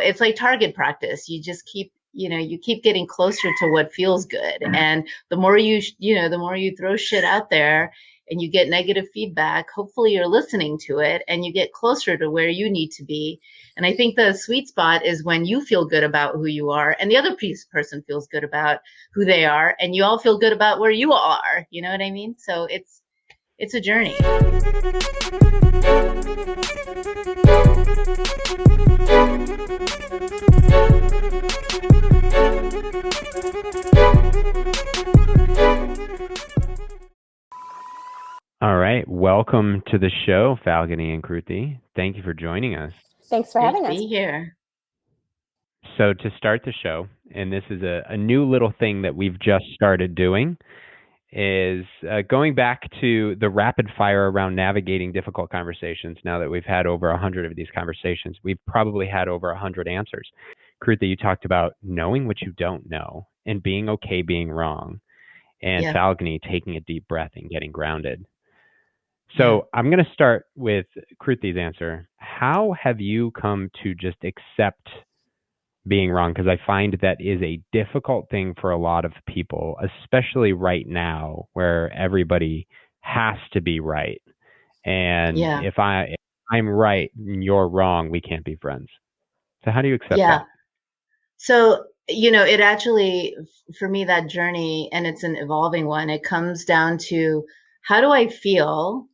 it's like target practice. You just keep, you keep getting closer to what feels good. And the more the more you throw shit out there and you get negative feedback, hopefully you're listening to it and you get closer to where you need to be. And I think the sweet spot is when you feel good about who you are and the other person feels good about who they are and you all feel good about where you are. You know what I mean? So it's a journey. All right. Welcome to the show, Falguni and Kruti. Thank you for joining us. Thanks for having us. Be here. So to start the show, and this is a new little thing that we've just started doing, is going back to the rapid fire around navigating difficult conversations. Now that we've had over 100 of these conversations, we've probably had over 100 answers. Kruti, you talked about knowing what you don't know and being okay being wrong. And Falguni, taking a deep breath and getting grounded. So I'm going to start with Kruti's answer. How have you come to just accept being wrong? Because I find that is a difficult thing for a lot of people, especially right now where everybody has to be right. And if I'm right and you're wrong, we can't be friends. So how do you accept that? So, it actually, for me, that journey, and it's an evolving one, it comes down to how do I feel?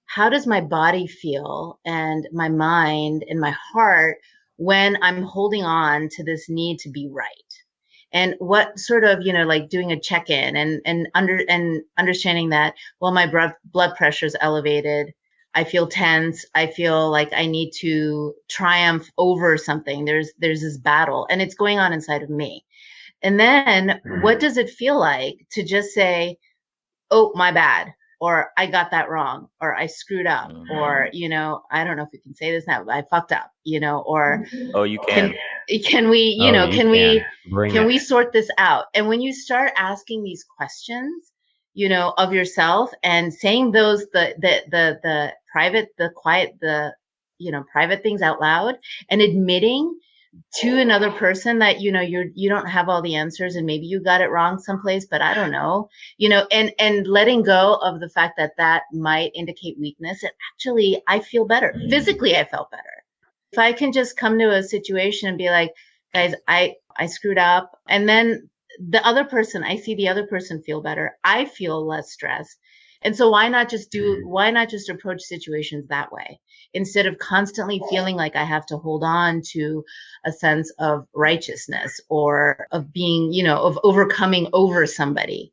How does my body feel and my mind and my heart when I'm holding on to this need to be right? And what sort of, like doing a check-in and understanding that, well, my blood pressure is elevated. I feel tense. I feel like I need to triumph over something. There's this battle and it's going on inside of me. And then what does it feel like to just say, oh, my bad, or I got that wrong, or I screwed up, or, I don't know if we can say this now, but I fucked up, or oh, you can we, can we sort this out? And when you start asking these questions, of yourself and saying those, the private, the quiet, private things out loud and admitting to another person that, you don't have all the answers and maybe you got it wrong someplace, but I don't know, and letting go of the fact that that might indicate weakness. And actually, I feel better. Physically, I felt better. If I can just come to a situation and be like, guys, I screwed up. And then I see the other person feel better. I feel less stressed. And so why not just approach situations that way instead of constantly feeling like I have to hold on to a sense of righteousness or of being, of overcoming over somebody.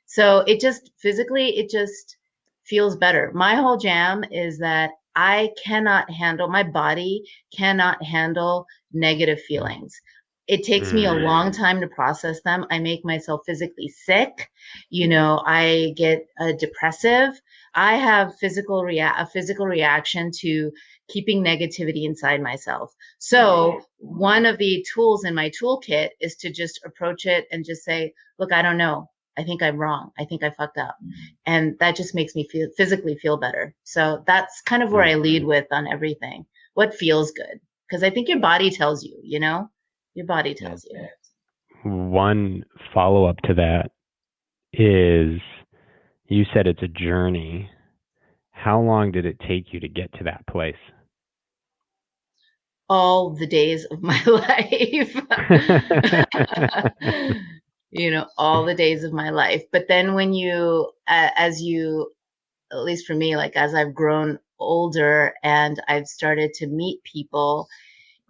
So it just feels better. My whole jam is that my body cannot handle negative feelings. It takes me a long time to process them. I make myself physically sick. I get depressive. I have a physical reaction to keeping negativity inside myself. So one of the tools in my toolkit is to just approach it and just say, look, I don't know. I think I'm wrong. I think I fucked up. And that just makes me physically feel better. So that's kind of where I lead with on everything. What feels good? Because I think your body tells you, your body tells you. One follow-up to that is, you said it's a journey. How long did it take you to get to that place? All the days of my life. All the days of my life. But then when at least for me, like as I've grown older and I've started to meet people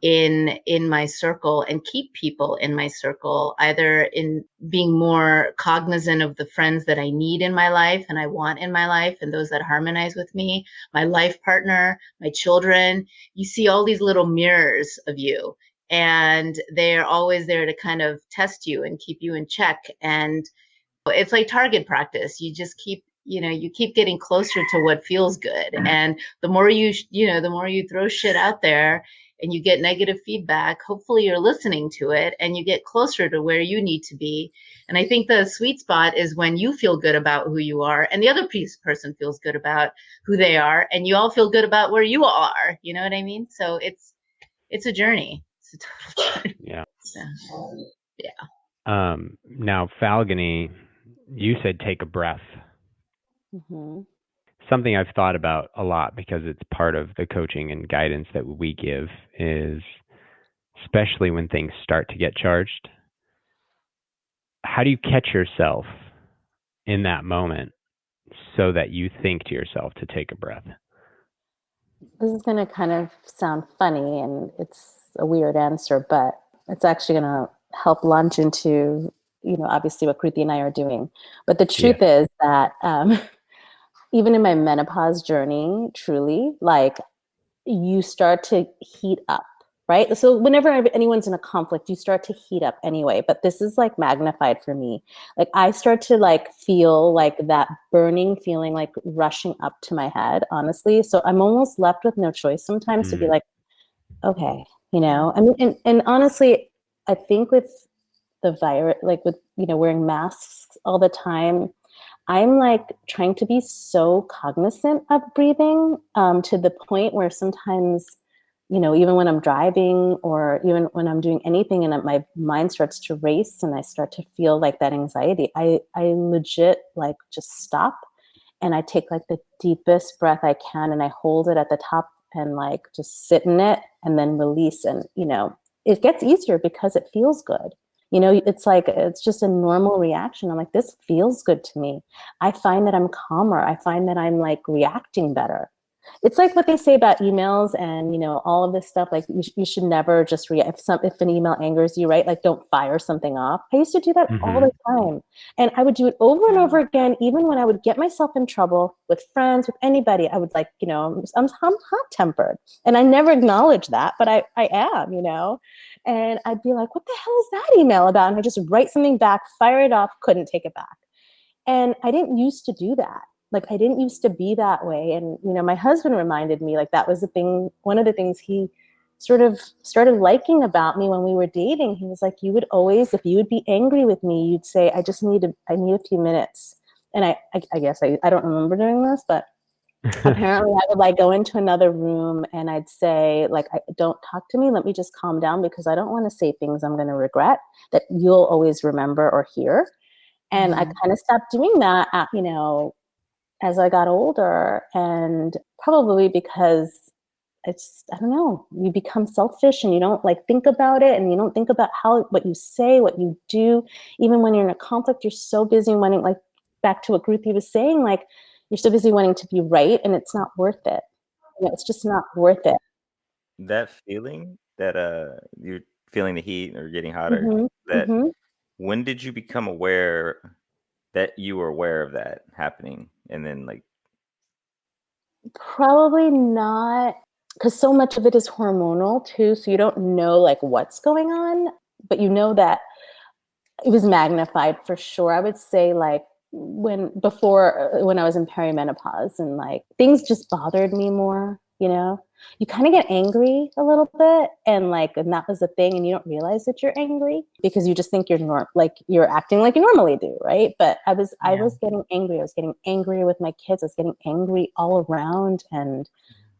in my circle and keep people in my circle, either in being more cognizant of the friends that I need in my life and I want in my life and those that harmonize with me, my life partner, my children, you see all these little mirrors of you and they're always there to kind of test you and keep you in check. And it's like target practice. You just keep getting closer to what feels good. And the more you throw shit out there and you get negative feedback, hopefully you're listening to it and you get closer to where you need to be. And I think the sweet spot is when you feel good about who you are and the other person feels good about who they are and you all feel good about where you are. You know what I mean? So it's a journey. It's a total journey. Yeah. Yeah. Now, Falguni, you said take a breath. Mm-hmm. Something I've thought about a lot because it's part of the coaching and guidance that we give is, especially when things start to get charged, how do you catch yourself in that moment so that you think to yourself to take a breath? This is going to kind of sound funny and it's a weird answer, but it's actually going to help launch into, obviously what Kruti and I are doing. But the truth is that even in my menopause journey, truly, like you start to heat up, right? So whenever anyone's in a conflict, you start to heat up anyway, but this is like magnified for me. Like I start to like feel like that burning feeling like rushing up to my head, honestly. So I'm almost left with no choice sometimes to be like, okay, I mean, and honestly, I think with the virus, like with, wearing masks all the time, I'm like trying to be so cognizant of breathing to the point where sometimes, even when I'm driving or even when I'm doing anything and my mind starts to race and I start to feel like that anxiety, I legit like just stop and I take like the deepest breath I can and I hold it at the top and like just sit in it and then release. And, it gets easier because it feels good. It's like, it's just a normal reaction. I'm like, this feels good to me. I find that I'm calmer. I find that I'm like reacting better. It's like what they say about emails and, all of this stuff. Like you should never just react. If an email angers you, right? Like don't fire something off. I used to do that all the time. And I would do it over and over again, even when I would get myself in trouble with friends, with anybody. I would like, I'm hot-tempered. And I never acknowledge that, but I am, and I'd be like, what the hell is that email about? And I just write something back, fire it off, couldn't take it back. And I didn't used to do that. Like I didn't used to be that way. And, my husband reminded me like that was the thing, one of the things he sort of started liking about me when we were dating. He was like, you would always, if you would be angry with me, you'd say, I need a few minutes. And I guess I don't remember doing this, but apparently I would like go into another room and I'd say like, don't talk to me. Let me just calm down because I don't want to say things I'm going to regret that you'll always remember or hear. And I kind of stopped doing that, as I got older, and probably because I don't know, you become selfish and you don't like think about it and you don't think about what you say, what you do. Even when you're in a conflict, you're so busy wanting, like back to what Kruti was saying, like you're so busy wanting to be right and it's not worth it. It's just not worth it. That feeling that you're feeling the heat or getting hotter, when did you become aware that you were aware of that happening? And then like probably not, because so much of it is hormonal too, so you don't know like what's going on, but you know that it was magnified for sure. I would say like when I was in perimenopause and like things just bothered me more, you kind of get angry a little bit and that was the thing, and you don't realize that you're angry because you just think you're acting like you normally do, right? But I was getting angry. I was getting angry with my kids. I was getting angry all around. And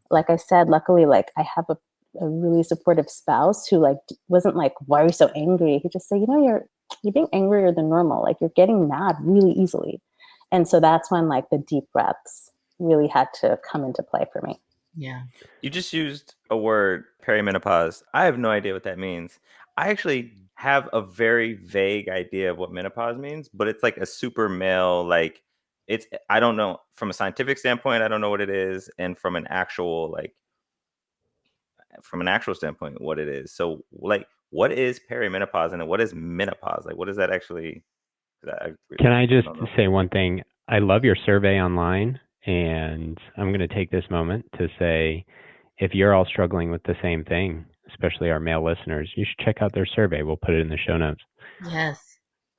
like I said, luckily, like I have a really supportive spouse who like wasn't like, why are you so angry? He just said, you're being angrier than normal. Like you're getting mad really easily. And so that's when like the deep breaths really had to come into play for me. Yeah. You just used a word, perimenopause. I have no idea what that means. I actually have a very vague idea of what menopause means, but it's like a super male, like I don't know from a scientific standpoint, I don't know what it is. And from an actual standpoint, what it is. So like, what is perimenopause and what is menopause? Like, what is that actually? Can I just say one thing? I love your survey online, and I'm going to take this moment to say, if you're all struggling with the same thing, especially our male listeners, you should check out their survey. We'll put it in the show notes. Yes.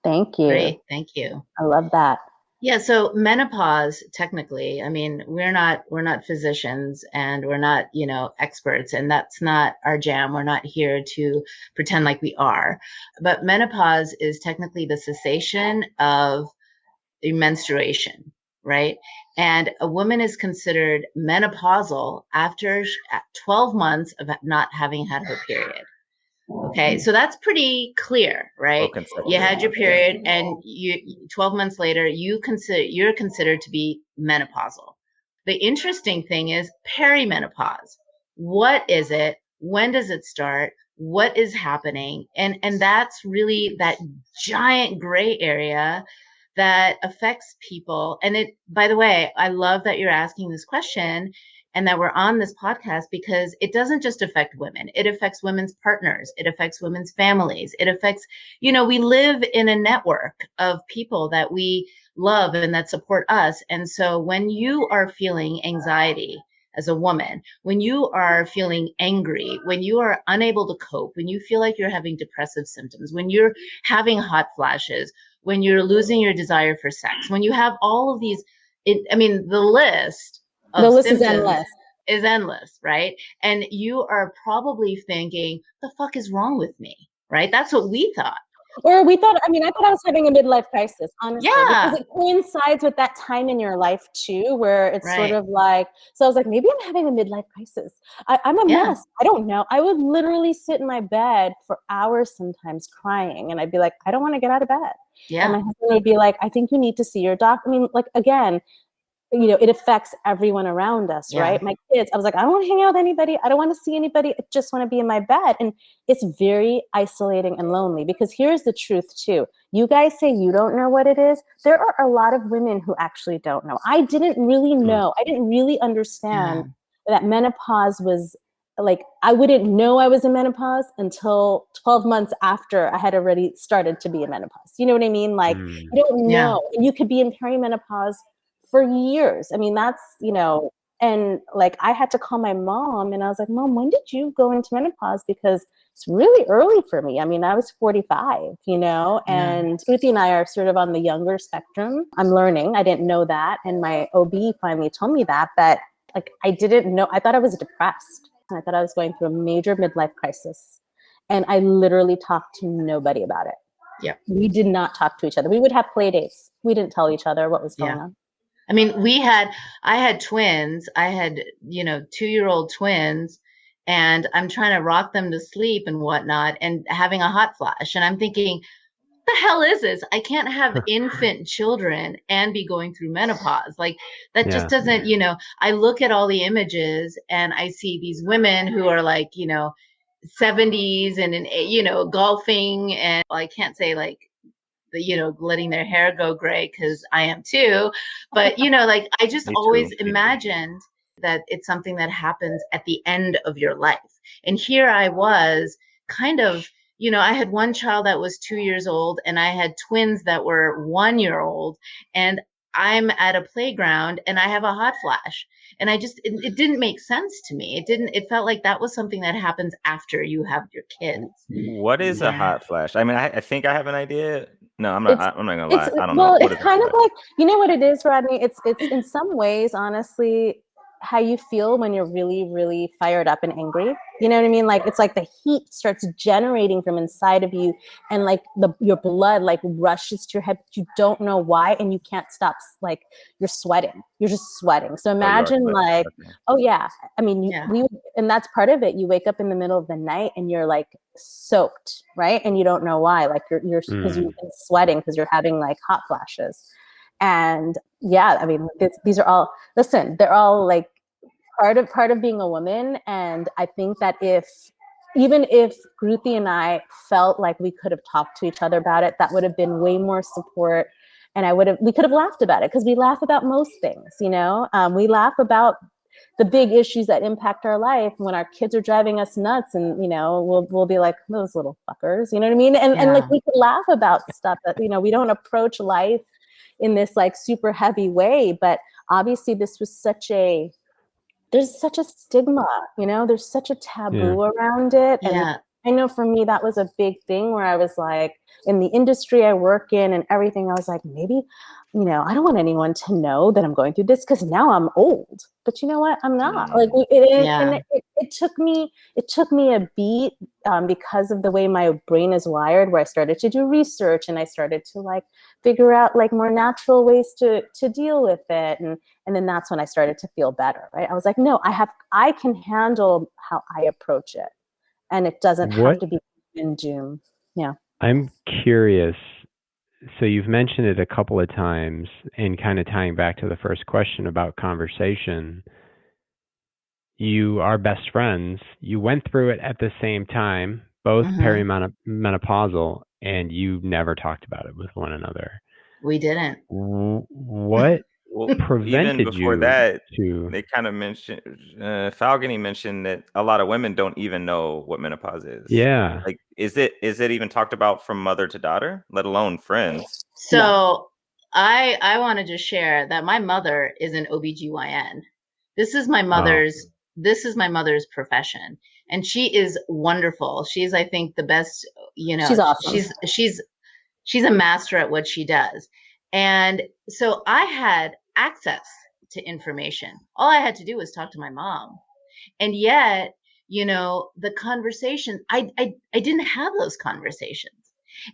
Thank you. Great. Thank you. I love that. Yeah. So menopause, technically, I mean, we're not physicians and we're not, experts, and that's not our jam. We're not here to pretend like we are. But menopause is technically the cessation of menstruation, right? And a woman is considered menopausal after 12 months of not having had her period. Okay, so that's pretty clear, right? You had your period, and 12 months later, you're considered to be menopausal. The interesting thing is perimenopause. What is it? When does it start? What is happening? And that's really that giant gray area that affects people. And it, by the way, I love that you're asking this question and that we're on this podcast, because it doesn't just affect women. It affects women's partners. It affects women's families. It affects, we live in a network of people that we love and that support us. And so when you are feeling anxiety as a woman, when you are feeling angry, when you are unable to cope, when you feel like you're having depressive symptoms, when you're having hot flashes, when you're losing your desire for sex, when you have all of these, the list is endless, right? And you are probably thinking, the fuck is wrong with me, right? That's what we thought. Or we thought, I thought I was having a midlife crisis, honestly. Yeah. Because it coincides with that time in your life too, where it's sort of like, so I was like, maybe I'm having a midlife crisis. I'm a mess. I don't know. I would literally sit in my bed for hours sometimes crying. And I'd be like, I don't want to get out of bed. Yeah. And my husband would be like, I think you need to see your doctor. Again, it affects everyone around us, right? My kids, I was like, I don't want to hang out with anybody. I don't want to see anybody. I just want to be in my bed. And it's very isolating and lonely, because here's the truth too. You guys say you don't know what it is. There are a lot of women who actually don't know. I didn't really know. I didn't really understand that menopause was like, I wouldn't know I was in menopause until 12 months after I had already started to be in menopause. You know what I mean? Like, you don't know. And you could be in perimenopause for years. That's, and like I had to call my mom and I was like, Mom, when did you go into menopause? Because it's really early for me. I was 45, and Kruti and I are sort of on the younger spectrum. I'm learning. I didn't know that. And my OB finally told me that, but like, I didn't know. I thought I was depressed. I thought I was going through a major midlife crisis. And I literally talked to nobody about it. Yeah. We did not talk to each other. We would have play dates. We didn't tell each other what was going on. I had twins. I had, 2-year-old twins, and I'm trying to rock them to sleep and whatnot and having a hot flash. And I'm thinking, what the hell is this? I can't have infant children and be going through menopause. Like that just doesn't, I look at all the images and I see these women who are like, 70s and, golfing. And I can't say like, letting their hair go gray, because I am too. But, like I just always imagined that it's something that happens at the end of your life. And here I was kind of, I had one child that was 2 years old and I had twins that were 1 year old, and I'm at a playground and I have a hot flash. And it didn't make sense to me. It felt like that was something that happens after you have your kids. What is a hot flash? I think I have an idea. No, I'm not gonna lie. I don't know. Well, it's kind of like, you know what it is, Rodney? It's in some ways, honestly, how you feel when you're really, really fired up and angry. You know what I mean? Like, it's like the heat starts generating from inside of you, and like your blood like rushes to your head, but you don't know why, and you can't stop. Like, you're sweating. You're just sweating. So imagine and that's part of it. You wake up in the middle of the night and you're like soaked, right? And you don't know why. Like you're because you've been sweating because you're having like hot flashes. And these are all, listen, they're all like part of being a woman. And I think that even if Kruti and I felt like we could have talked to each other about it, that would have been way more support. And we could have laughed about it, because we laugh about most things, we laugh about the big issues that impact our life when our kids are driving us nuts, and we'll be like, those little fuckers, you know what I mean? And like, we could laugh about stuff that, we don't approach life in this like super heavy way. But obviously this was there's such a stigma, there's such a taboo around it. And I know for me, that was a big thing where I was like, in the industry I work in and everything, I was like, maybe, I don't want anyone to know that I'm going through this, because now I'm old. But you know what? I'm not. Like, it took me a beat because of the way my brain is wired, where I started to do research and I started to like figure out like more natural ways to deal with it. And then that's when I started to feel better, right? I was like, no, I can handle how I approach it. And it doesn't have to be and doom. Yeah. I'm curious. So you've mentioned it a couple of times, and kind of tying back to the first question about conversation. You are best friends. You went through it at the same time, both perimenopausal, and you never talked about it with one another. We didn't. What prevented even before you that, to? they kind of mentioned, Falguni mentioned that a lot of women don't even know what menopause is. Yeah. Like, is it even talked about from mother to daughter, let alone friends? So No. I want to just share that my mother is an OBGYN. This is my mother's profession, and she is wonderful. She's, I think, the best, She's awesome. She's a master at what she does. And so I had access to information. All I had to do was talk to my mom. And yet, the conversation, I didn't have those conversations.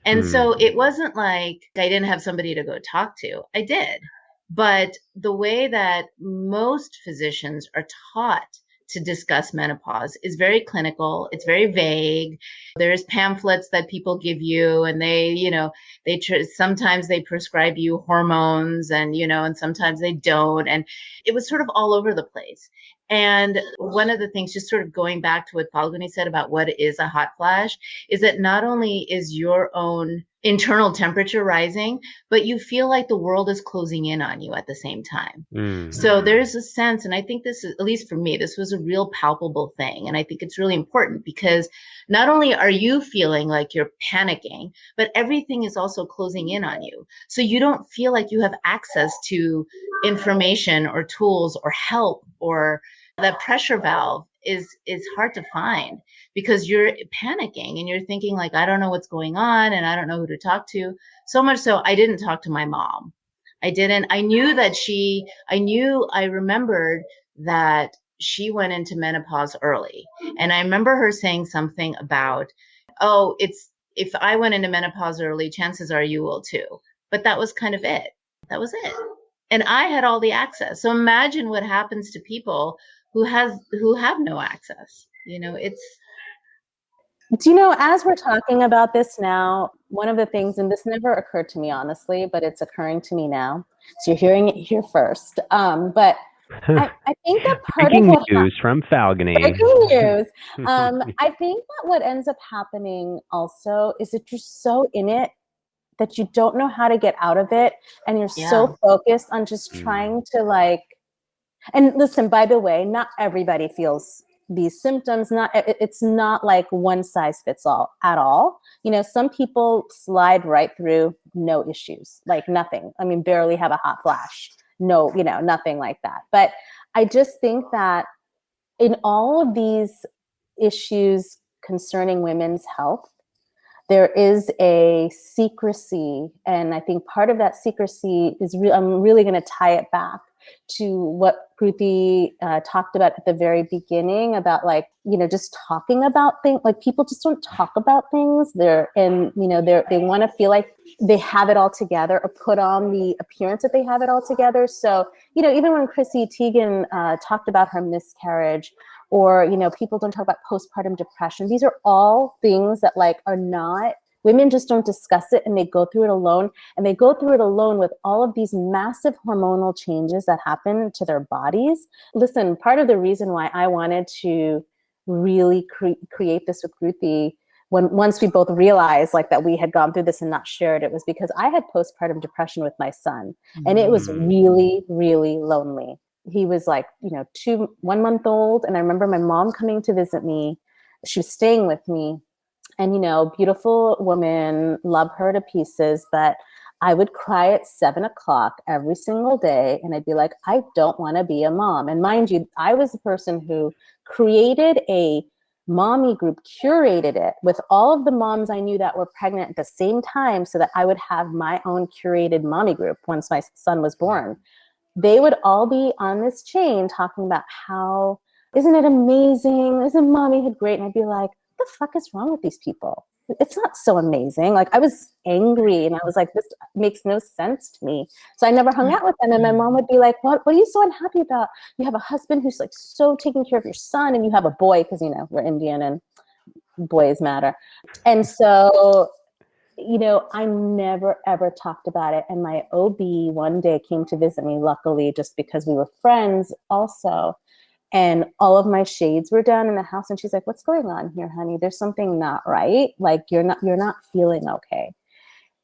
And so it wasn't like I didn't have somebody to go talk to. I did. But the way that most physicians are taught to discuss menopause is very clinical. It's very vague. There's pamphlets that people give you, and sometimes they prescribe you hormones, and sometimes they don't. And it was sort of all over the place. And one of the things, just sort of going back to what Falguni said about what is a hot flash, is that not only is your own internal temperature rising, but you feel like the world is closing in on you at the same time. So there's a sense, and I think this is, at least for me, this was a real palpable thing. And I think it's really important because not only are you feeling like you're panicking, but everything is also closing in on you. So you don't feel like you have access to information or tools or help, or that pressure valve is hard to find because you're panicking and you're thinking like, I don't know what's going on and I don't know who to talk to. So much so I didn't talk to my mom. I didn't. I remembered that she went into menopause early. And I remember her saying something about, oh, if I went into menopause early, chances are you will too. But that was kind of it. That was it. And I had all the access. So imagine what happens to people who have no access. Do you know, as we're talking about this now, one of the things, and this never occurred to me honestly, but it's occurring to me now. So you're hearing it here first. But I think that part breaking of what news from Falguni. Breaking news. I think that what ends up happening also is that you're so in it that you don't know how to get out of it, and you're so focused on just trying to and listen, by the way, not everybody feels these symptoms. It's not like one size fits all at all. Some people slide right through, no issues, like nothing. I mean, barely have a hot flash. No, nothing like that. But I just think that in all of these issues concerning women's health, there is a secrecy. And I think part of that secrecy is I'm really going to tie it back to what Kruti talked about at the very beginning about just talking about things. Like, people just don't talk about things. They want to feel like they have it all together or put on the appearance that they have it all together. So, even when Chrissy Teigen talked about her miscarriage, or, people don't talk about postpartum depression. These are all things that are not, women just don't discuss it, and they go through it alone. And they go through it alone with all of these massive hormonal changes that happen to their bodies. Listen, part of the reason why I wanted to really create this with Kruti, once we both realized that we had gone through this and not shared it, was because I had postpartum depression with my son. And it was really, really lonely. He was 1 month old. And I remember my mom coming to visit me. She was staying with me, and, beautiful woman, love her to pieces. But I would cry at 7:00 every single day. And I'd be like, I don't want to be a mom. And mind you, I was the person who created a mommy group, curated it with all of the moms I knew that were pregnant at the same time, so that I would have my own curated mommy group once my son was born. They would all be on this chain talking about how, isn't it amazing? Isn't mommyhood great? And I'd be like, what the fuck is wrong with these people? It's not so amazing. I was angry, and I was like, this makes no sense to me. So I never hung out with them. And my mom would be like, what are you so unhappy about? You have a husband who's so taking care of your son, and you have a boy, because, we're Indian, and boys matter. And so, you know, I never ever talked about it. And my OB one day came to visit me, luckily, just because we were friends also. And all of my shades were done in the house. And she's like, "What's going on here, honey? There's something not right. Like you're not feeling okay."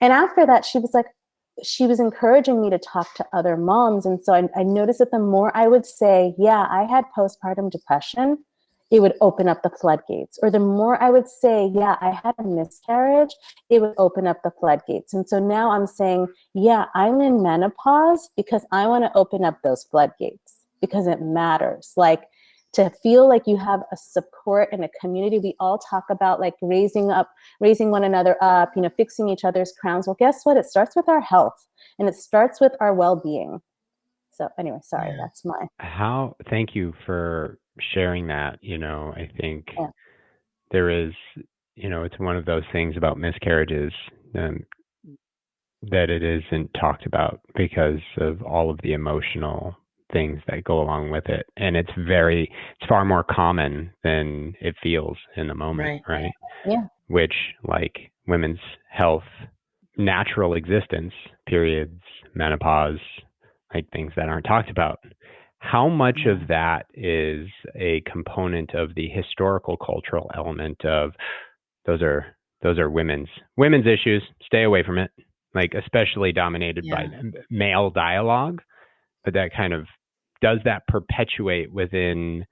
And after that, she was encouraging me to talk to other moms. And so I noticed that the more I would say, yeah, I had postpartum depression, it would open up the floodgates. Or the more I would say, yeah, I had a miscarriage, it would open up the floodgates. And so now I'm saying, yeah, I'm in menopause because I want to open up those floodgates because it matters. Like, to feel like you have a support and a community. We all talk about like raising one another up, you know, fixing each other's crowns. Well, guess what? It starts with our health and it starts with our well-being. So anyway, sorry, that's my. Thank you for sharing that. You know, I think there is, you know, it's one of those things about miscarriages that it isn't talked about because of all of the emotional things that go along with it. And it's far more common than it feels in the moment, right? Yeah. Which, like women's health, natural existence, periods, menopause, like things that aren't talked about. How much of that is a component of the historical cultural element of those are women's issues, stay away from it, like especially dominated by male dialogue, but that kind of does that perpetuate within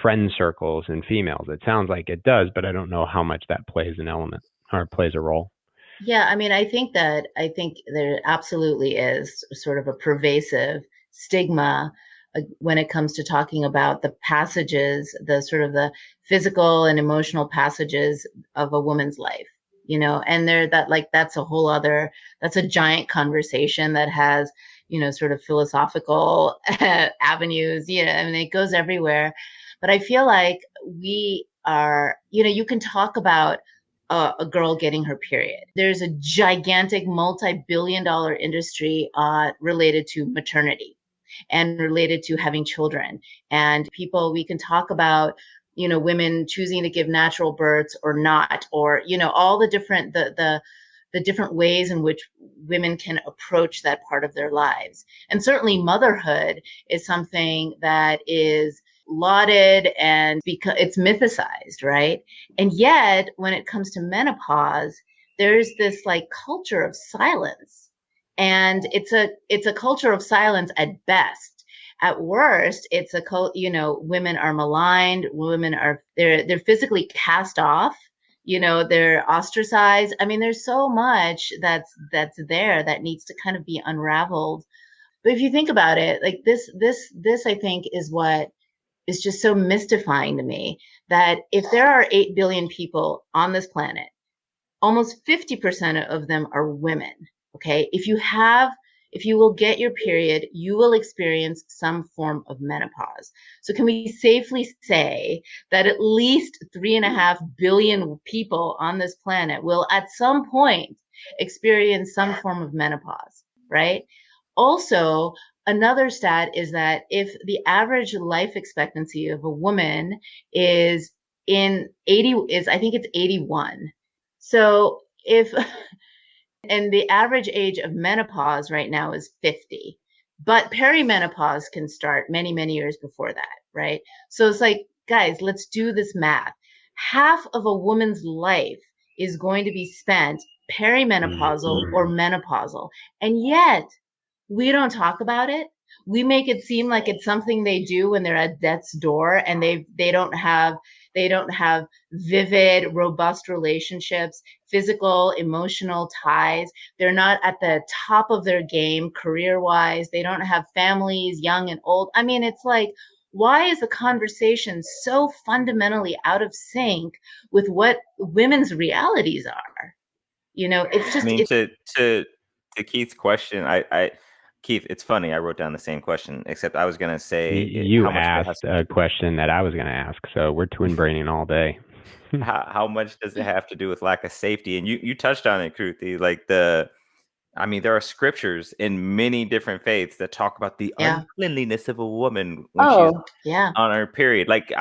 friend circles and females? It sounds like it does, but I don't know how much that plays an element or plays a role. Yeah, I mean, I think there absolutely is sort of a pervasive stigma when it comes to talking about the passages, the sort of the physical and emotional passages of a woman's life, you know, and that's that's a giant conversation that has, you know, sort of philosophical avenues, you know, I mean, it goes everywhere. But I feel like we are, you know, you can talk about a girl getting her period. There's a gigantic multi-billion-dollar industry related to maternity and related to having children. And we can talk about, you know, women choosing to give natural births or not, or, you know, all the different, the different ways in which women can approach that part of their lives. And certainly motherhood is something that is lauded and because it's mythicized, right? And yet when it comes to menopause, there's this like culture of silence. And it's a culture of silence at best. At worst, it's you know, women are maligned, they're physically cast off, you know, they're ostracized. I mean, there's so much that's there that needs to kind of be unraveled. But if you think about it, like this I think is what is just so mystifying to me, that if there are 8 billion people on this planet, almost 50% of them are women. Okay. If you will get your period, you will experience some form of menopause. So can we safely say that at least 3.5 billion people on this planet will at some point experience some form of menopause, right? Also, another stat is that if the average life expectancy of a woman is I think it's 81. So and the average age of menopause right now is 50, but perimenopause can start many, many years before that, right? So it's like, guys, let's do this math. Half of a woman's life is going to be spent perimenopausal or menopausal. And yet we don't talk about it. We make it seem like it's something they do when they're at death's door and they don't have vivid, robust relationships, physical, emotional ties. They're not at the top of their game career-wise. They don't have families, young and old. I mean, it's like, why is the conversation so fundamentally out of sync with what women's realities are? You know, it's just. I mean, to Keith's question, Keith, it's funny. I wrote down the same question, except I was going to say you asked a question that I was going to ask. So we're twin braining all day. How much does it have to do with lack of safety? And you touched on it, Kruti. Like I mean, there are scriptures in many different faiths that talk about the uncleanliness of a woman when she's on her period. Like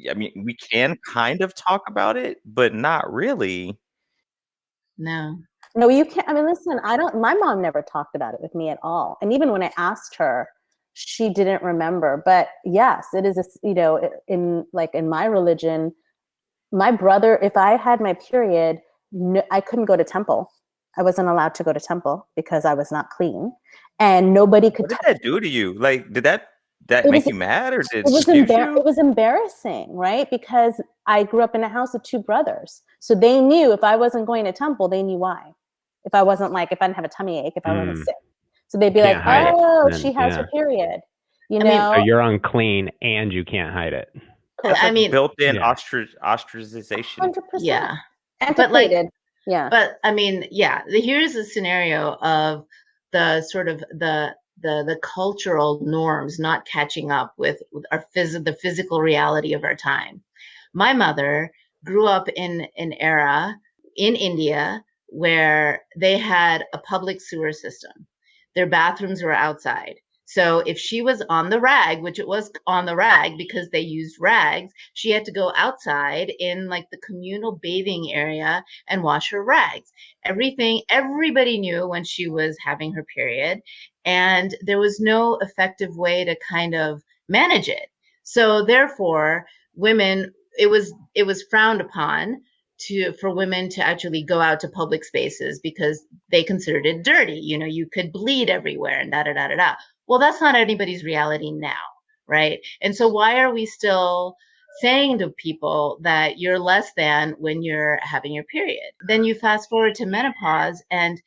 I mean, we can kind of talk about it, but not really. No. No, you can't. I mean, listen, my mom never talked about it with me at all. And even when I asked her, she didn't remember. But yes, it is, in my religion, my brother, if I had my period, no, I couldn't go to temple. I wasn't allowed to go to temple because I was not clean. And nobody could. What did that do to you? Like, did that make you mad, or did it confuse you? It was embarrassing, right? Because I grew up in a house with two brothers. So they knew if I wasn't going to temple, they knew why. If I didn't have a tummy ache, if I wasn't sick. So they'd be like, oh, she has her period. So you're unclean and you can't hide it. Correct. I mean, built-in ostracization. 100%. Yeah. Antiquated. But I mean, here's a scenario of the sort of the cultural norms not catching up with the physical reality of our time. My mother grew up in an era in India where they had a public sewer system. Their bathrooms were outside. So if she was on the rag, which it was on the rag because they used rags, she had to go outside in like the communal bathing area and wash her rags. Everybody knew when she was having her period, and there was no effective way to kind of manage it. So therefore, it was frowned upon for women to actually go out to public spaces because they considered it dirty. You could bleed everywhere and da da da da da. Well, that's not anybody's reality now, right? And so why are we still saying to people that you're less than when you're having your period? Then you fast forward to menopause, and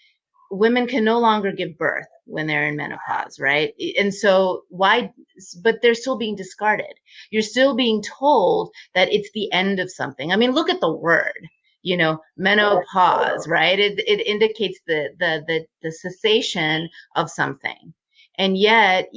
women can no longer give birth when they're in menopause, right? And so but they're still being discarded. You're still being told that it's the end of something. I mean, look at the word, menopause, right? It indicates the cessation of something. And yet,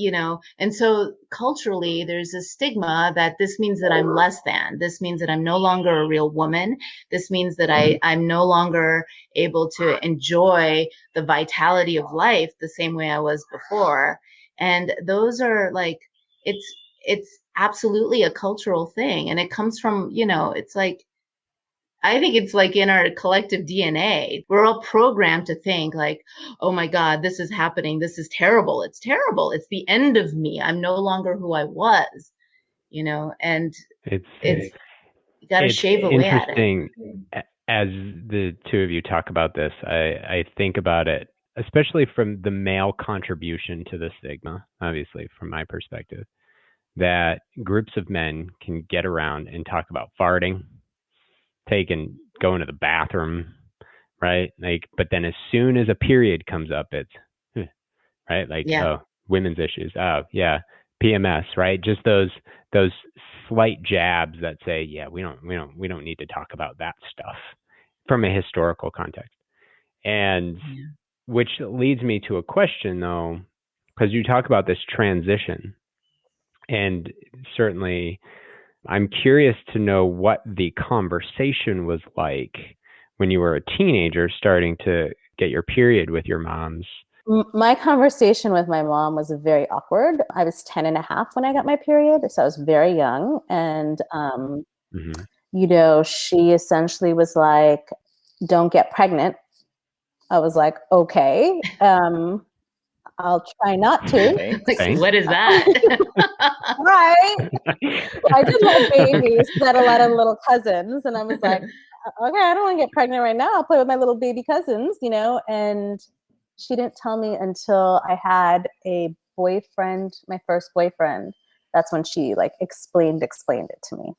and so culturally, there's a stigma that this means that I'm less than. This means that I'm no longer a real woman. This means that I'm no longer able to enjoy the vitality of life the same way I was before. And those are like, it's absolutely a cultural thing. And it comes from, it's like, I think it's like in our collective DNA. We're all programmed to think like, oh my God, this is happening. This is terrible. It's terrible. It's the end of me. I'm no longer who I was, and it's you got to shave away at it. Interesting. As the two of you talk about this, I think about it, especially from the male contribution to the stigma, obviously from my perspective, that groups of men can get around and talk about farting, going to the bathroom, right? Like, but then as soon as a period comes up, it's right, like, oh, women's issues, oh yeah, PMS, right? Just those slight jabs that say, yeah, we don't need to talk about that stuff from a historical context. And which leads me to a question though, because you talk about this transition, and certainly I'm curious to know what the conversation was like when you were a teenager starting to get your period with your moms. My conversation with my mom was very awkward. I was 10 and a half when I got my period, so I was very young. And, she essentially was like, don't get pregnant. I was like, okay, I'll try not to. Like, what is that? Right. I did love babies. I had a lot of little cousins, and I was like, okay, I don't want to get pregnant right now. I'll play with my little baby cousins, and she didn't tell me until I had a boyfriend, my first boyfriend. That's when she like explained it to me.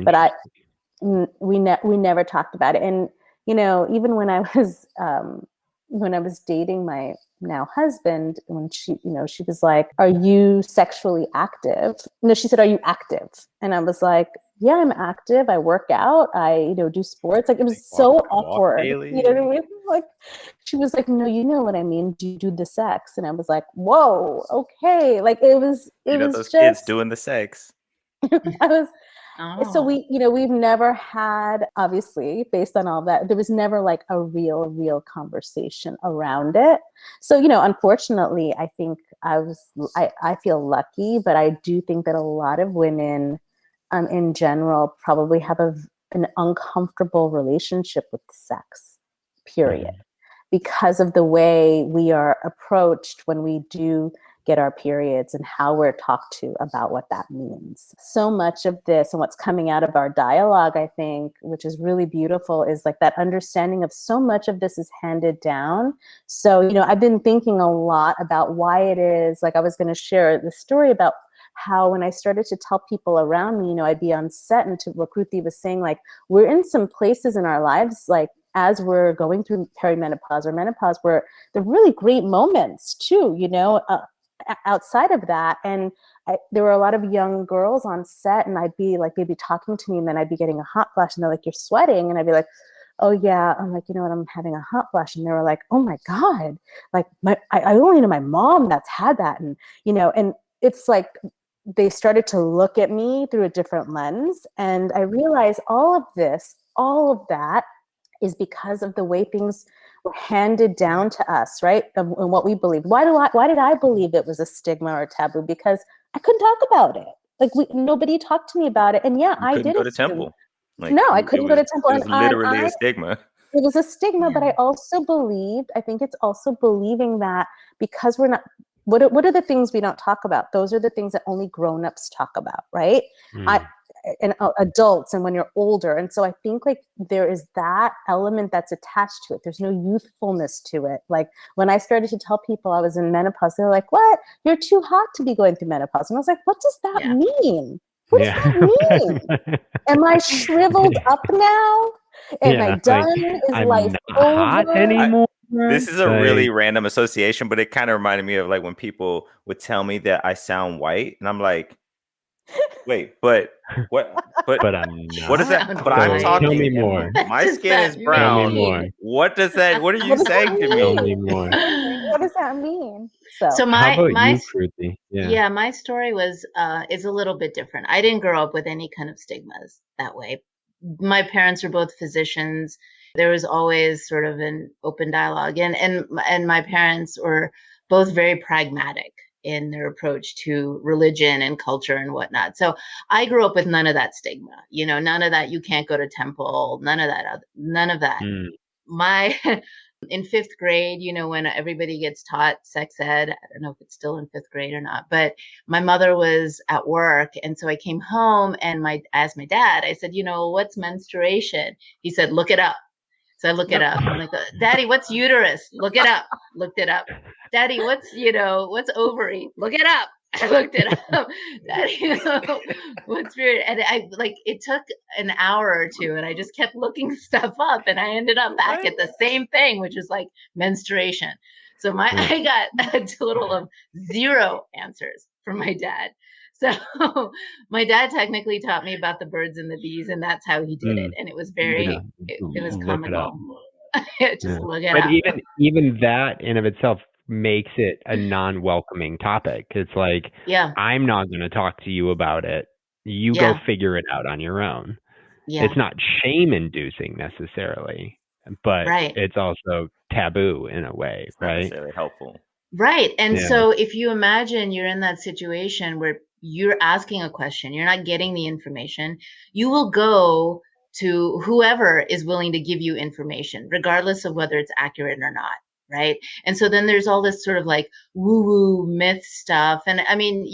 But we never talked about it. And, even when I was dating my now husband, when she was like, are you sexually active? No, she said, are you active? And I was like, yeah, I'm active. I work out. I, do sports. Like, it was so awkward. You know what I mean? Like, she was like, no, you know what I mean? Do you do the sex? And I was like, whoa, okay. Like, it was those just kids doing the sex. So we've never had, obviously, based on all that, there was never like a real conversation around it. So, unfortunately, I think I feel lucky, but I do think that a lot of women in general probably have an uncomfortable relationship with sex, period, because of the way we are approached when we do get our periods and how we're talked to about what that means. So much of this and what's coming out of our dialogue, I think, which is really beautiful, is like that understanding of so much of this is handed down. So, I've been thinking a lot about why it is, like I was going to share the story about how when I started to tell people around me, I'd be on set, and to what Kruti was saying, like, we're in some places in our lives, like as we're going through perimenopause or menopause, where they're really great moments too, outside of that. And there were a lot of young girls on set, and I'd be like, they'd be talking to me, and then I'd be getting a hot flash, and they're like, "You're sweating." And I'd be like, "Oh yeah." I'm like, "You know what? I'm having a hot flash." And they were like, "Oh my God. Like I only know my mom that's had that." And, and it's like, they started to look at me through a different lens. And I realized all of that is because of the way things were handed down to us, right? And what we believed. Why did I believe it was a stigma or a taboo? Because I couldn't talk about it. Like nobody talked to me about it. And yeah, I did go to assume. temple. Like, no, I couldn't go to temple. It was literally a stigma. It was a stigma, but I also believed, I think it's also believing that because we're not, what are the things we don't talk about? Those are the things that only grown-ups talk about, right? And adults, and when you're older. And so I think like there is that element that's attached to it. There's no youthfulness to it. Like when I started to tell people I was in menopause, they were like, "What? You're too hot to be going through menopause." And I was like, "What does that mean? What does that mean? Am I shriveled up now? Am I done? Is I'm life not hot over anymore?" This is a really random association, but it kind of reminded me of like when people would tell me that I sound white, and I'm like, wait, but what? But I'm not. What is that? But I'm talking. Tell me more. My skin is brown. Tell me more. What does that? What are you saying to me? Tell me more. What does that mean? So how about you, Kruti? Yeah, my story was is a little bit different. I didn't grow up with any kind of stigmas that way. My parents were both physicians. There was always sort of an open dialogue, and my parents were both very pragmatic in their approach to religion and culture and whatnot. So I grew up with none of that stigma, none of that. You can't go to temple, none of that. My in fifth grade, when everybody gets taught sex ed, I don't know if it's still in fifth grade or not, but my mother was at work. And so I came home and I asked my dad, I said, "What's menstruation?" He said, "Look it up." So I look it up. I'm like, "Daddy, what's uterus?" Look it up. Looked it up. "Daddy, what's ovary?" Look it up. I looked it up. Daddy, what's period? And it took an hour or two, and I just kept looking stuff up, and I ended up back at the same thing, which is like menstruation. So I got a total of 0 answers from my dad. So my dad technically taught me about the birds and the bees, and that's how he did it. And it was very, it was comical. Just look it up. But even that in of itself makes it a non-welcoming topic. It's like, I'm not going to talk to you about it. You go figure it out on your own. It's not shame-inducing necessarily, but it's also taboo in a way, it's not necessarily helpful. Right. And so if you imagine you're in that situation where you're asking a question, you're not getting the information, you will go to whoever is willing to give you information, regardless of whether it's accurate or not. Right. And so then there's all this sort of like woo-woo myth stuff. And I mean,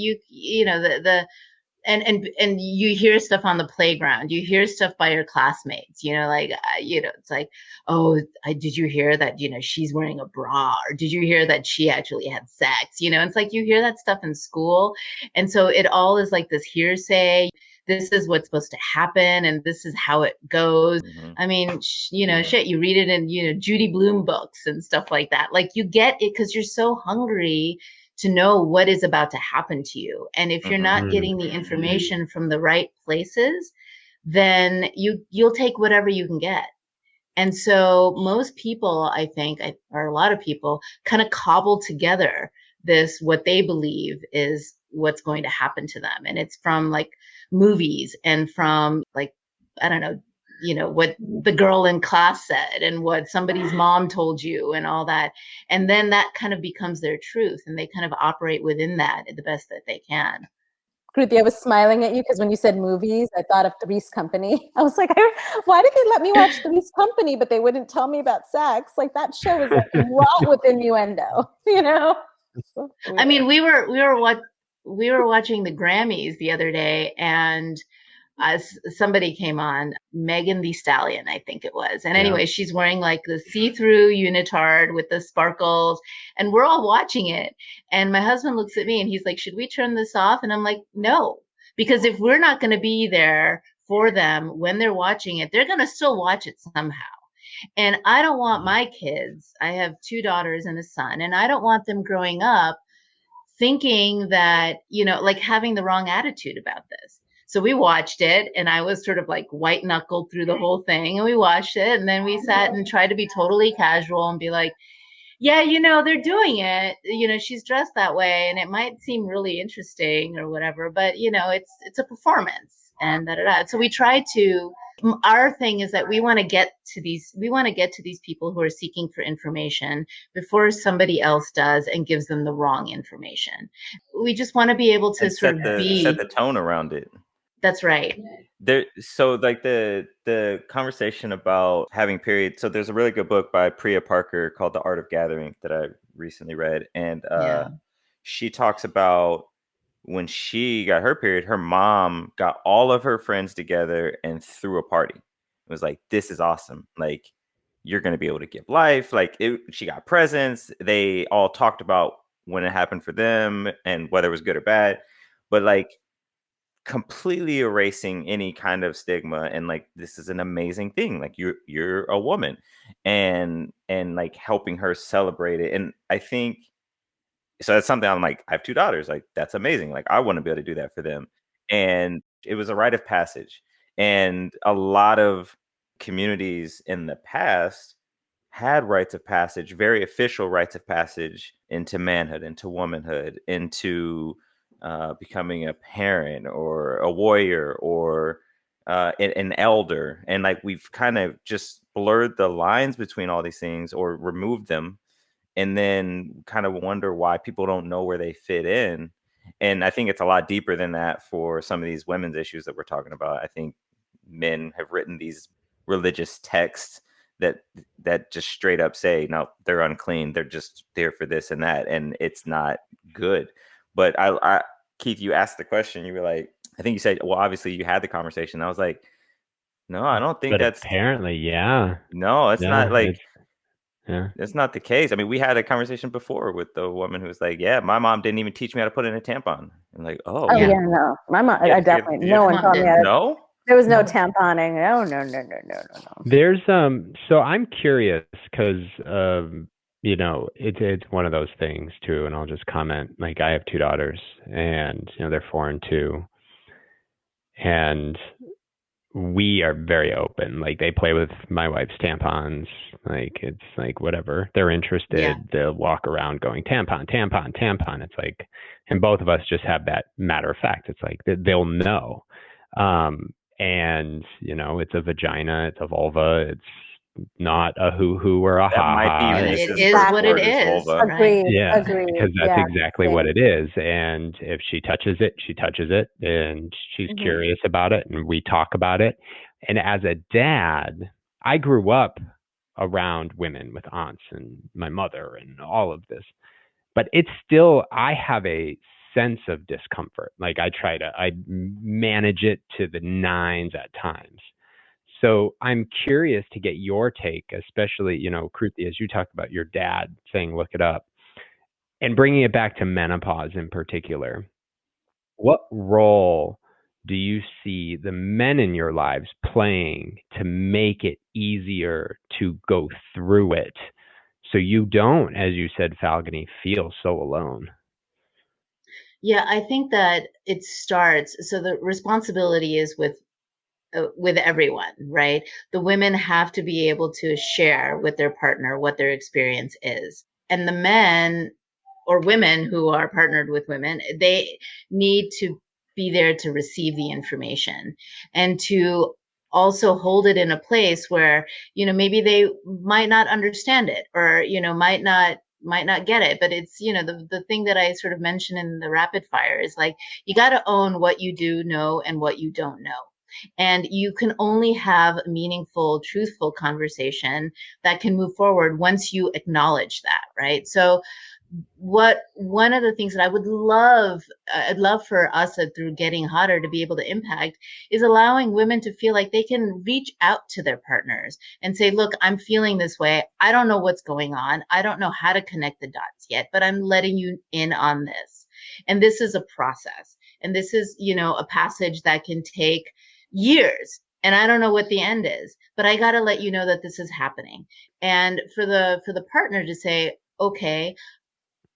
and you hear stuff on the playground, you hear stuff by your classmates, it's like, "Oh, did you hear that, she's wearing a bra, or did you hear that she actually had sex?" It's like you hear that stuff in school. And so it all is like this hearsay. This is what's supposed to happen, and this is how it goes. I mean, shit, you read it in, Judy Blume books and stuff like that. Like you get it because you're so hungry to know what is about to happen to you. And if you're not getting the information from the right places, then you'll take whatever you can get. And so most people, I think, or a lot of people, kind of cobble together what they believe is what's going to happen to them. And it's from like movies and from like, I don't know, what the girl in class said and what somebody's mom told you and all that. And then that kind of becomes their truth, and they kind of operate within that the best that they can. Kruti, I was smiling at you because when you said movies, I thought of Three's Company. I was like, why did they let me watch Three's Company, but they wouldn't tell me about sex? Like that show is like wrought with innuendo, you know? I mean, we were watching the Grammys the other day, and somebody came on, Megan Thee Stallion, I think it was. And anyway, she's wearing like the see-through unitard with the sparkles, and we're all watching it. And my husband looks at me and he's like, should we turn this off? And I'm like, no, because if we're not going to be there for them when they're watching it, they're going to still watch it somehow. And I don't want my kids, I have 2 daughters and a son, and I don't want them growing up thinking that, like having the wrong attitude about this. So we watched it, and I was sort of like white knuckled through the whole thing, and we watched it, and then we sat and tried to be totally casual and be like, yeah, they're doing it. She's dressed that way, and it might seem really interesting or whatever, but it's a performance, and da. So we try to. Our thing is that we want to get to these people who are seeking for information before somebody else does and gives them the wrong information. We just want to be able to set the tone around it. That's right. So like the conversation about having periods. So there's a really good book by Priya Parker called The Art of Gathering that I recently read, and she talks about when she got her period, her mom got all of her friends together and threw a party. It was like, this is awesome. Like, you're going to be able to give life. Like, she got presents. They all talked about when it happened for them and whether it was good or bad. But like, completely erasing any kind of stigma, and like, this is an amazing thing. Like, you're a woman, and like helping her celebrate it. And I think so that's something I'm like, I have 2 daughters. Like, that's amazing. Like, I want to be able to do that for them. And it was a rite of passage. And a lot of communities in the past had rites of passage, very official rites of passage into manhood, into womanhood, into becoming a parent or a warrior or an elder. And like, we've kind of just blurred the lines between all these things or removed them, and then kind of wonder why people don't know where they fit in. And I think it's a lot deeper than that for some of these women's issues that we're talking about. I think men have written these religious texts that just straight up say, no, they're unclean. They're just there for this and that. And it's not good. But I Keith, you asked the question, you were like, I think you said, well, obviously you had the conversation. I was like, no, I don't think but that's apparently, no, it's not like, yeah. That's not the case. I mean, we had a conversation before with the woman who was like, yeah, my mom didn't even teach me how to put in a tampon. And like, oh yeah, no. My mom, I definitely, no one taught me how to. No? There was no tamponing. No. There's so I'm curious because it's one of those things too, and I'll just comment. Like, I have 2 daughters, and they're 4 and 2, and we are very open. Like, they play with my wife's tampons. Like, it's like whatever they're interested, they'll walk around going tampon. It's like, and both of us just have that matter of fact. It's like they'll know. And it's a vagina, it's a vulva, it's not a hoo-hoo or a ha-ha. It is what it is. Agreed. Yeah, Agreed. because that's exactly what it is. And if she touches it, she touches it, and she's curious about it, and we talk about it. And as a dad, I grew up around women with aunts and my mother and all of this. But it's still, I have a sense of discomfort. Like, I manage it to the nines at times. So I'm curious to get your take, especially, Kruti, as you talked about your dad saying, look it up, and bringing it back to menopause in particular. What role do you see the men in your lives playing to make it easier to go through it, so you don't, as you said, Falguni, feel so alone? Yeah, I think that it starts, so the responsibility is with everyone, right? The women have to be able to share with their partner what their experience is. And the men or women who are partnered with women, they need to be there to receive the information and to also hold it in a place where, maybe they might not understand it, or, might not might not get it, but it's, the thing that I sort of mentioned in the rapid fire is like, you got to own what you do know and what you don't know. And you can only have a meaningful, truthful conversation that can move forward once you acknowledge that, right? So one of the things that I'd love for us through Getting Hotter to be able to impact is allowing women to feel like they can reach out to their partners and say, look, I'm feeling this way. I don't know what's going on. I don't know how to connect the dots yet, but I'm letting you in on this. And this is a process. And this is, a passage that can take years. And I don't know what the end is, but I got to let you know that this is happening. And for the partner to say, okay,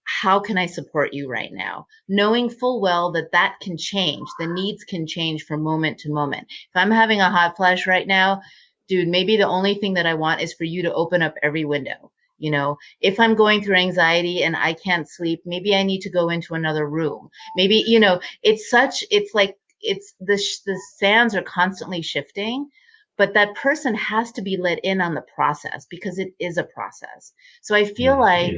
how can I support you right now? Knowing full well that can change. The needs can change from moment to moment. If I'm having a hot flash right now, dude, maybe the only thing that I want is for you to open up every window. If I'm going through anxiety and I can't sleep, maybe I need to go into another room. Maybe, it's the sands are constantly shifting, but that person has to be let in on the process because it is a process. So I feel like,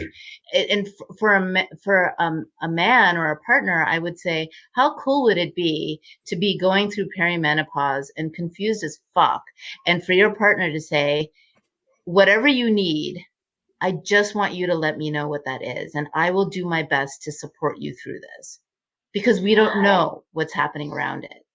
and for a man or a partner, I would say, how cool would it be to be going through perimenopause and confused as fuck, and for your partner to say, whatever you need, I just want you to let me know what that is, and I will do my best to support you through this, because we don't know what's happening around it.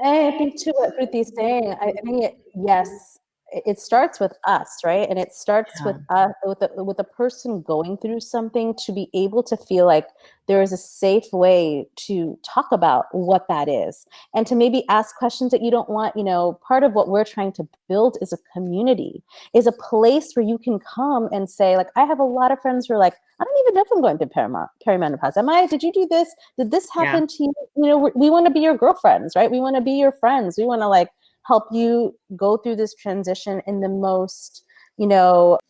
I think too what Kruti's saying, I think yes, it starts with us, right? And it starts with us, with a person going through something, to be able to feel like there is a safe way to talk about what that is, and to maybe ask questions that you don't want. Part of what we're trying to build is a community, is a place where you can come and say, like, I have a lot of friends who are like, I don't even know if I'm going through perimenopause. Did you do this? Did this happen to you? We want to be your girlfriends, right? We want to be your friends. We want to help you go through this transition in the most,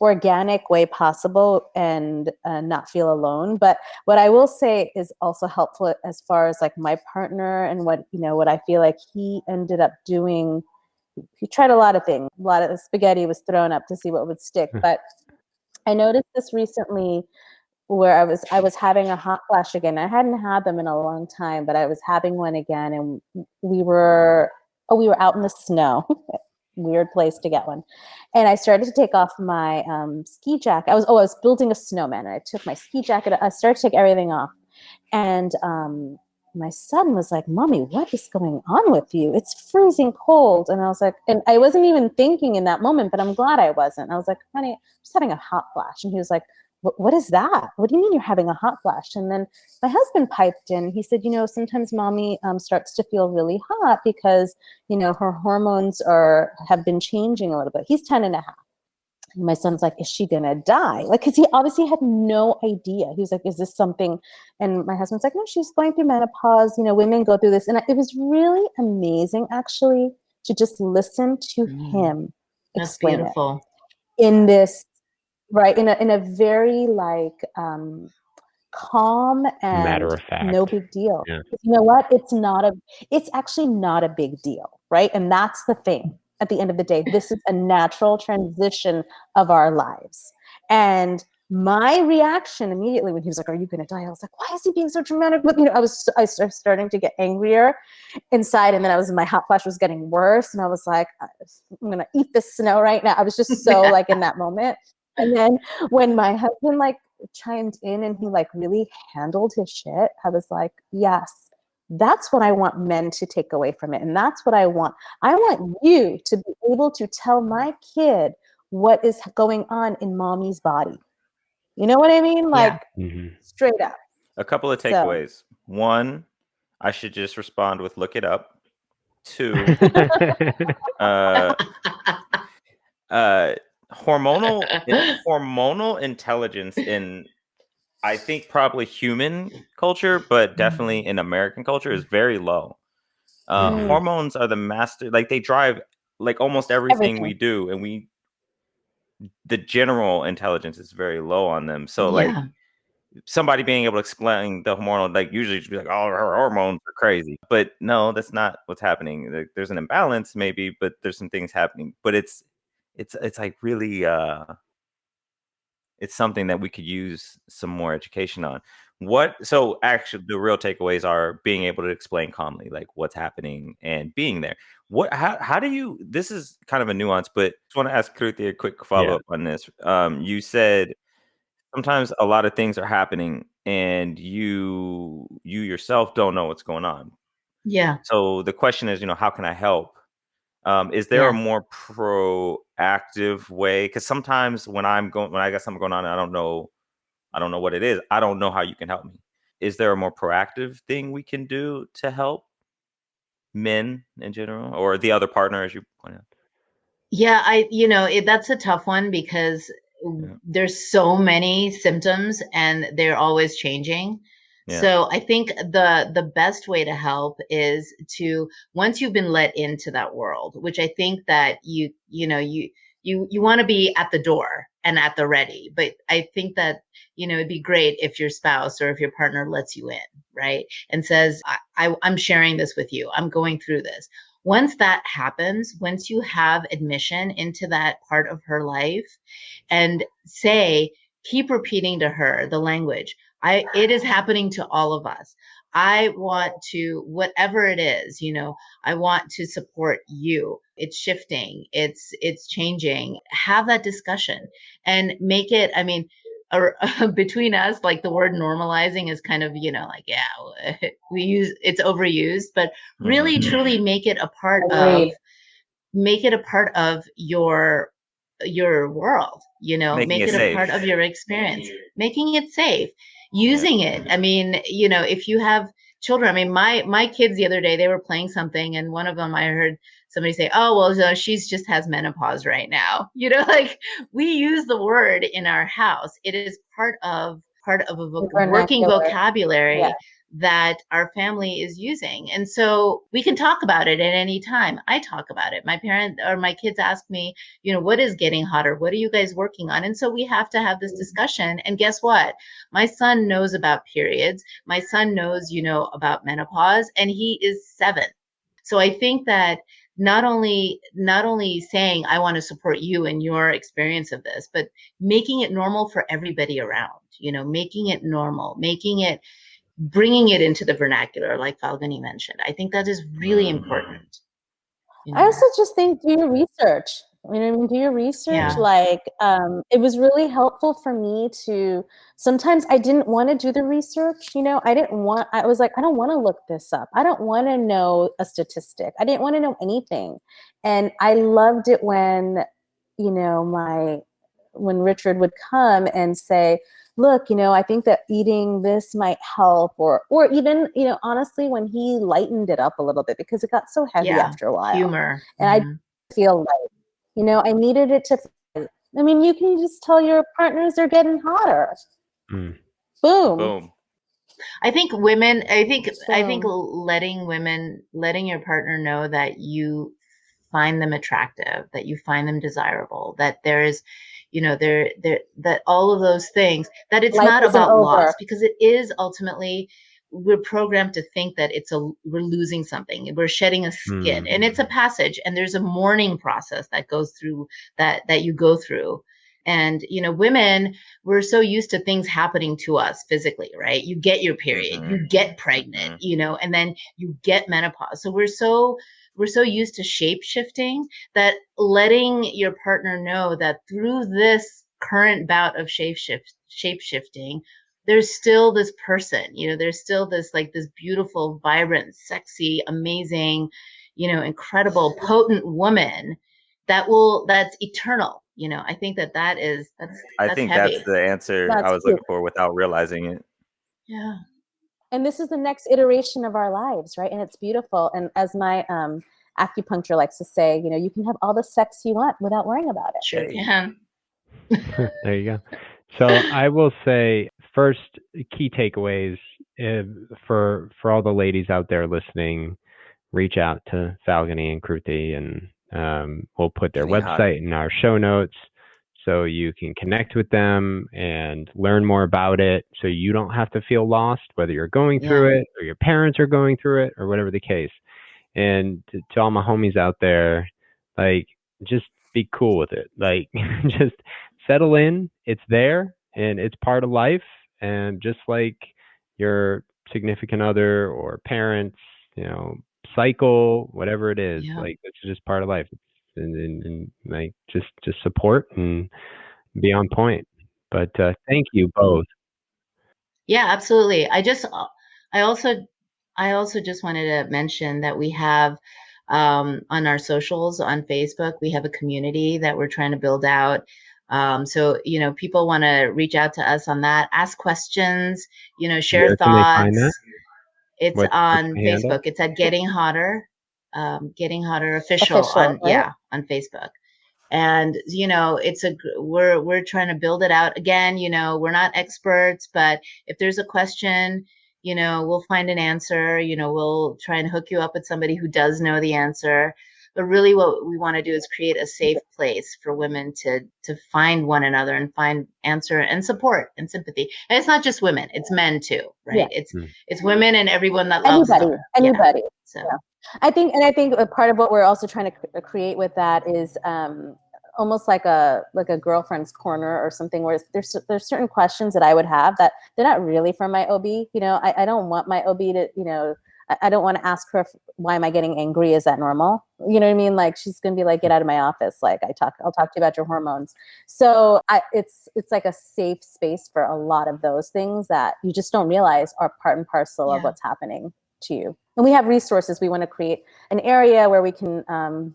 organic way possible, and not feel alone. But what I will say is also helpful as far as my partner, and what I feel like he ended up doing. He tried a lot of things. A lot of spaghetti was thrown up to see what would stick. But I noticed this recently, where I was having a hot flash again. I hadn't had them in a long time, but I was having one again, and we were out in the snow. Weird place to get one. And I started to take off my ski jacket. I was building a snowman, and I took my ski jacket. I started to take everything off, and my son was like, "Mommy, what is going on with you? It's freezing cold." And I was like, and I wasn't even thinking in that moment, but I'm glad I wasn't. I was like, "Honey, I'm just having a hot flash." And he was like, what is that? What do you mean you're having a hot flash? And then my husband piped in. He said, sometimes mommy starts to feel really hot because, her hormones have been changing a little bit. He's 10 and a half. And my son's like, is she going to die? Because he obviously had no idea. He was like, is this something? And my husband's like, no, she's going through menopause. Women go through this. And it was really amazing, actually, to just listen to him explain it in this, right, in a very calm and matter of fact, no big deal. Yeah. You know what? It's actually not a big deal, right? And that's the thing. At the end of the day, this is a natural transition of our lives. And my reaction immediately when he was like, "Are you going to die?" I was like, "Why is he being so dramatic?" But I started starting to get angrier inside, and then my hot flash was getting worse, and I was like, "I'm going to eat this snow right now." I was just so in that moment. And then when my husband chimed in and he really handled his shit, I was like, yes, that's what I want men to take away from it. And that's what I want. I want you to be able to tell my kid what is going on in mommy's body. You know what I mean? Straight up. A couple of takeaways. So, 1, I should just respond with look it up. 2, hormonal intelligence in, I think, probably human culture, but definitely in American culture, is very low. Hormones are the master, they drive almost everything we do, and the general intelligence is very low on them. So somebody being able to explain the hormonal, usually just be like, "Oh, her hormones are crazy," but no, that's not what's happening. There's an imbalance maybe, but there's some things happening. But it's really it's something that we could use some more education on. So actually the real takeaways are being able to explain calmly, like what's happening and being there. How do you, this is kind of a nuance, but I just want to ask Kruti a quick follow-up on this. You said sometimes a lot of things are happening and you yourself don't know what's going on. Yeah. So the question is, how can I help? Is there a more proactive way? Because sometimes when I got something going on and I don't know what it is, I don't know how you can help me. Is there a more proactive thing we can do to help men in general, or the other partner, as you point out? Yeah, that's a tough one because there's so many symptoms and they're always changing. Yeah. So I think the best way to help is to, once you've been let into that world, which I think that you want to be at the door and at the ready. But I think that, it'd be great if your spouse or if your partner lets you in, right? And says, I'm sharing this with you. I'm going through this. Once that happens, once you have admission into that part of her life, and keep repeating to her the language, it is happening to all of us. I want to, whatever it is, I want to support you. It's shifting. It's changing. Have that discussion and make it, or between us, like the word normalizing is kind of, it's overused, but really truly make it a part of your world, make it a part of your experience, making it safe, using it. If you have children, my kids the other day, they were playing something and one of them, I heard somebody say, oh, well, she's just has menopause right now. Like we use the word in our house. It is part of a working vocabulary that our family is using. And so we can talk about it at any time. I talk about it. My parent or my kids ask me, what is getting hotter? What are you guys working on? And so we have to have this discussion. And guess what? My son knows about periods. My son knows, about menopause, and he is 7. So I think that not only saying, I want to support you in your experience of this, but making it normal for everybody around, making it normal, bringing it into the vernacular, like Falguni mentioned. I think that is really important. I also just think do your research. Do your research. Yeah. Like, it was really helpful for me to, sometimes I didn't want to do the research. I was like, I don't want to look this up. I don't want to know a statistic. I didn't want to know anything. And I loved it when, when Richard would come and say, look, I think that eating this might help, or even, honestly, when he lightened it up a little bit, because it got so heavy after a while. Humor. And I feel like, I needed it to, you can just tell your partners they're getting hotter. Boom. Boom. I think letting your partner know that you find them attractive, that you find them desirable, that there is, that all of those things, that it's not about loss, because it is ultimately, we're programmed to think that we're losing something, we're shedding a skin, and it's a passage, and there's a mourning process that goes through that you go through. And, women, we're so used to things happening to us physically, right? You get your period, you get pregnant, and then you get menopause. So we're so used to shape shifting that letting your partner know that through this current bout of shape shifting, there's still this person, there's still this beautiful, vibrant, sexy, amazing, incredible, potent woman that's eternal. I think that's heavy. That's the answer I was looking for without realizing it. Yeah. And this is the next iteration of our lives, right? And it's beautiful. And as my acupuncture likes to say, you can have all the sex you want without worrying about it. Sure can. There you go. So I will say, first, key takeaways for all the ladies out there listening, reach out to Falguni and Kruti, and we'll put their website in our show notes so you can connect with them and learn more about it, so you don't have to feel lost, whether you're going through it or your parents are going through it or whatever the case. And to all my homies out there, like, just be cool with it. Like, just settle in. It's there and it's part of life. And just like your significant other or parents, cycle, whatever it is, like it's just part of life. And like just support and be on point. But thank you both. Yeah, absolutely. I also just wanted to mention that we have on our socials on Facebook, we have a community that we're trying to build out. So, people want to reach out to us on that, ask questions, share Where can they find thoughts. that? It's on Facebook. It's at Getting Hotter, Getting Hotter official on, right? On Facebook. And, we're trying to build it out again. We're not experts, but if there's a question, we'll find an answer, we'll try and hook you up with somebody who does know the answer. But really what we want to do is create a safe place for women to find one another and find answer and support and sympathy. And it's not just women, it's men too, right? Yeah. It's women and everyone that loves them. Anybody. Yeah. So yeah. I think a part of what we're also trying to create with that is almost like a girlfriend's corner or something, where there's certain questions that I would have that they're not really from my OB. I don't want my OB to, I don't want to ask her, why am I getting angry? Is that normal? You know what I mean? Like, she's going to be like, get out of my office. Like, I'll talk to you about your hormones. So it's like a safe space for a lot of those things that you just don't realize are part and parcel of what's happening to you. And we have resources. We want to create an area where we can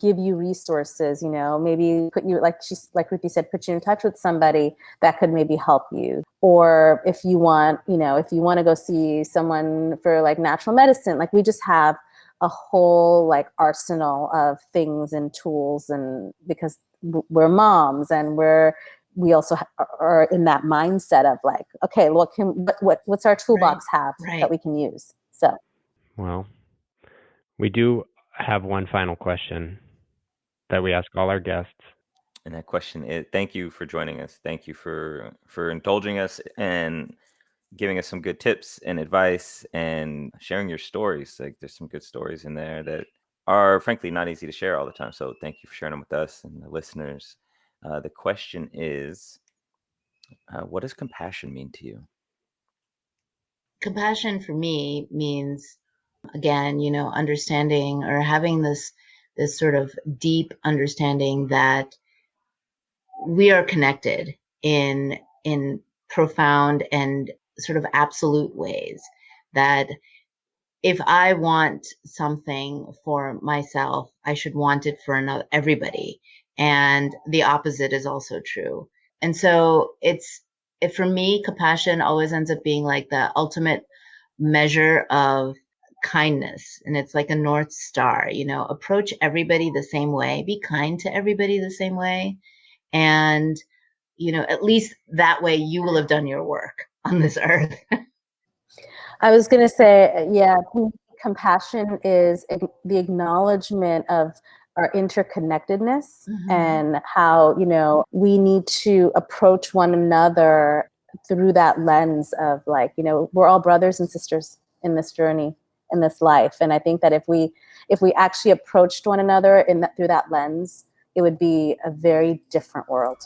give you resources, maybe put you, like Kruti said, put you in touch with somebody that could maybe help you. Or if you want, to go see someone for like natural medicine, like we just have a whole like arsenal of things and tools, and because we're moms and we also are in that mindset of like, okay, what's our toolbox have that we can use? So. Well, we do have one final question that we ask all our guests. And that question is, thank you for joining us. Thank you for indulging us and giving us some good tips and advice and sharing your stories. Like, there's some good stories in there that are frankly not easy to share all the time. So thank you for sharing them with us and the listeners. The question is, what does compassion mean to you? Compassion for me means, again, understanding or having this sort of deep understanding that we are connected in profound and sort of absolute ways. That if I want something for myself, I should want it for everybody. And the opposite is also true. And so for me, compassion always ends up being like the ultimate measure of kindness. And it's like a North Star, approach everybody the same way, be kind to everybody the same way. And, at least that way you will have done your work on this earth. I was going to say, compassion is the acknowledgement of our interconnectedness, and how, we need to approach one another through that lens of like, we're all brothers and sisters in this journey, in this life. And I think that if we actually approached one another through that lens, it would be a very different world.